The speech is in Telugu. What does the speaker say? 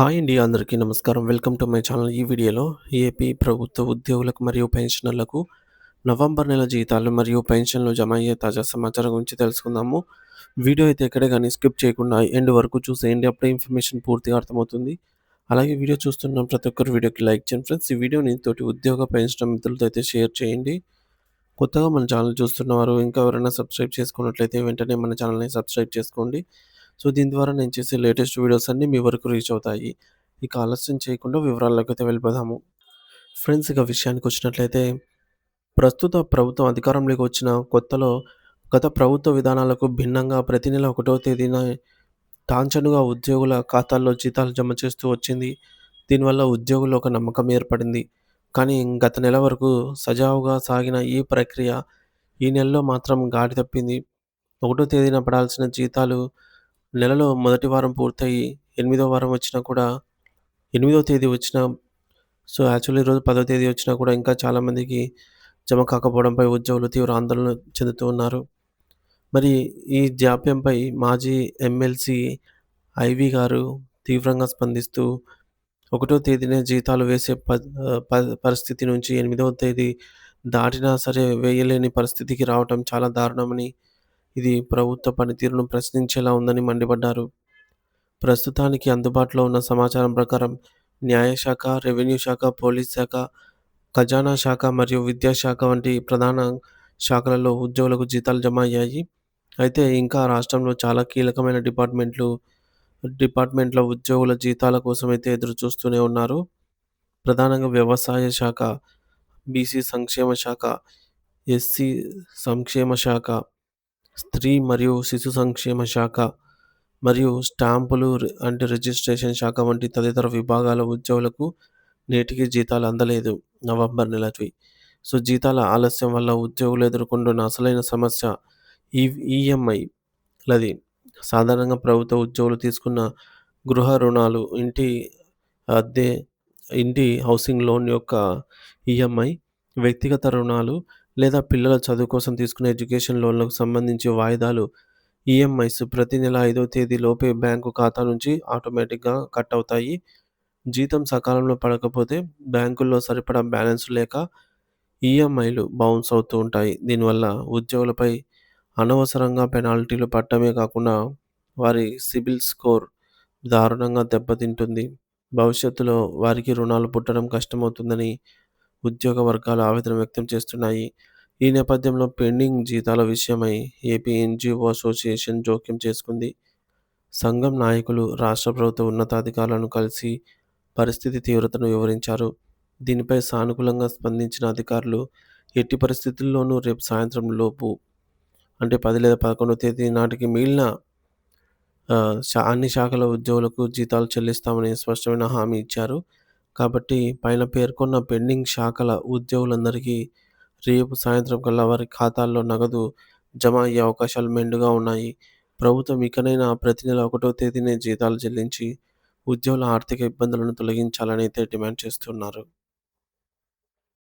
హాయ్ అండి. అందరికీ నమస్కారం. Welcome to my channel. ఈ వీడియోలో ఏపీ ప్రభుత్వ ఉద్యోగులకు మరియు పెన్షనర్లకు నవంబర్ నెల జీతాలు మరియు పెన్షన్లు జమ అయ్యే తాజా సమాచారం గురించి తెలుసుకుందాము. వీడియో అయితే ఎక్కడ గాని స్కిప్ చేయకుండా ఎండ్ వరకు చూసేయండి. అప్పుడే ఇన్ఫర్మేషన్ పూర్తిగా అర్థమవుతుంది. అలాగే వీడియో చూస్తున్న ప్రతి ఒక్కరు వీడియోకి లైక్ చేయండి ఫ్రెండ్స్. ఈ వీడియోని తోటి ఉద్యోగ పెన్షన్ మిత్రులతో అయితే షేర్ చేయండి. కొత్తగా మన ఛానల్ చూస్తున్నవారు ఇంకా ఎవరైనా సబ్స్క్రైబ్ చేసుకున్నట్లయితే వెంటనే మన ఛానల్‌ని సబ్స్క్రైబ్ చేసుకోండి. సో, దీని ద్వారా నేను చేసే లేటెస్ట్ వీడియోస్ అన్నీ మీ వరకు రీచ్ అవుతాయి. ఇక ఆలస్యం చేయకుండా వివరాల్లోకైతే వెళ్ళిపోదాము. ఫ్రెండ్స్, ఇక విషయానికొచ్చినట్లయితే ప్రస్తుత ప్రభుత్వం అధికారంలోకి వచ్చిన కొత్తలో గత ప్రభుత్వ విధానాలకు భిన్నంగా ప్రతి నెల 1వ తేదీన టాంచనుగా ఉద్యోగుల ఖాతాల్లో జీతాలు జమ చేస్తూ వచ్చింది. దీనివల్ల ఉద్యోగుల్లో ఒక నమ్మకం ఏర్పడింది. కానీ గత నెల వరకు సజావుగా సాగిన ఈ ప్రక్రియ ఈ నెలలో మాత్రం గాడి తప్పింది. 1వ తేదీన పడాల్సిన జీతాలు నెలలో మొదటి వారం పూర్తయి 8వ వారం వచ్చినా కూడా 8వ తేదీ వచ్చినా యాక్చువల్లీ ఈరోజు 10వ తేదీ వచ్చినా కూడా ఇంకా చాలామందికి జమ కాకపోవడంపై ఉద్యోగులు తీవ్ర ఆందోళన చెందుతూ ఉన్నారు. మరి ఈ జాప్యంపై మాజీ ఎమ్మెల్సీ ఐవీ గారు తీవ్రంగా స్పందిస్తూ 1వ తేదీనే జీతాలు వేసే పరిస్థితి నుంచి 8వ తేదీ దాటినా సరే వేయలేని పరిస్థితికి రావటం చాలా దారుణమని, ఇది ప్రభుత్వ పనితీరును ప్రశ్నించేలా ఉందని మండిపడ్డారు. ప్రస్తుతానికి అందుబాటులో ఉన్న సమాచారం ప్రకారం న్యాయశాఖ, రెవెన్యూ శాఖ, పోలీస్ శాఖ, ఖజానా శాఖ మరియు విద్యాశాఖ వంటి ప్రధాన శాఖలలో ఉద్యోగులకు జీతాలు జమ అయ్యాయి. అయితే ఇంకా రాష్ట్రంలో చాలా కీలకమైన డిపార్ట్మెంట్ల ఉద్యోగుల జీతాల కోసమైతే ఎదురు చూస్తూనే ఉన్నారు. ప్రధానంగా వ్యవసాయ శాఖ, బీసీ సంక్షేమ శాఖ, ఎస్సీ సంక్షేమ శాఖ, స్త్రీ మరియు శిశు సంక్షేమ శాఖ మరియు స్టాంపులు అంటే రిజిస్ట్రేషన్ శాఖ వంటి తదితర విభాగాల ఉద్యోగులకు నేటికి జీతాలు అందలేదు నవంబర్ నెలవి. సో, జీతాల ఆలస్యం వల్ల ఉద్యోగులు ఎదుర్కొంటున్న అసలైన సమస్య ఈ ఈఎంఐలది. సాధారణంగా ప్రభుత్వ ఉద్యోగులు తీసుకున్న గృహ రుణాలు, అద్దె, ఇంటి హౌసింగ్ లోన్ యొక్క ఈఎంఐ, వ్యక్తిగత రుణాలు లేదా పిల్లల చదువు కోసం తీసుకునే ఎడ్యుకేషన్ లోన్లకు సంబంధించి వాయిదాలు ఈఎంఐస్ ప్రతి నెల 5వ తేదీ లోపే బ్యాంకు ఖాతా నుంచి ఆటోమేటిక్‌గా కట్ అవుతాయి. జీతం సకాలంలో పడకపోతే బ్యాంకుల్లో సరిపడా బ్యాలెన్స్ లేక ఈఎంఐలు బౌన్స్ అవుతూ ఉంటాయి. దీనివల్ల ఉద్యోగులపై అనవసరంగా పెనాల్టీలు పడటమే కాకుండా వారి సిబిల్ స్కోర్ దారుణంగా దెబ్బతింటుంది. భవిష్యత్తులో వారికి రుణాలు పుట్టడం కష్టమవుతుందని ఉద్యోగ వర్గాలు ఆవేదన వ్యక్తం చేస్తున్నాయి. ఈ నేపథ్యంలో పెండింగ్ జీతాల విషయమై ఏపీ ఎన్‌జీఓ అసోసియేషన్ జోక్యం చేసుకుంది. సంఘం నాయకులు రాష్ట్ర ప్రభుత్వ ఉన్నతాధికారులను కలిసి పరిస్థితి తీవ్రతను వివరించారు. దీనిపై సానుకూలంగా స్పందించిన అధికారులు ఎట్టి పరిస్థితుల్లోనూ రేపు సాయంత్రం లోపు అంటే 10 లేదా 11వ తేదీ నాటికి మిగిలిన అన్ని శాఖల ఉద్యోగులకు జీతాలు చెల్లిస్తామని స్పష్టమైన హామీ ఇచ్చారు. కాబట్టి పైన పేర్కొన్న పెండింగ్ శాఖల ఉద్యోగులందరికీ రేపు సాయంత్రం కల్లా వారి ఖాతాల్లో నగదు జమ అయ్యే అవకాశాలు మెండుగా ఉన్నాయి. ప్రభుత్వం ఇకనైనా ప్రతి నెల 1వ తేదీనే జీతాలు చెల్లించి ఉద్యోగుల ఆర్థిక ఇబ్బందులను తొలగించాలని అయితే డిమాండ్ చేస్తున్నారు.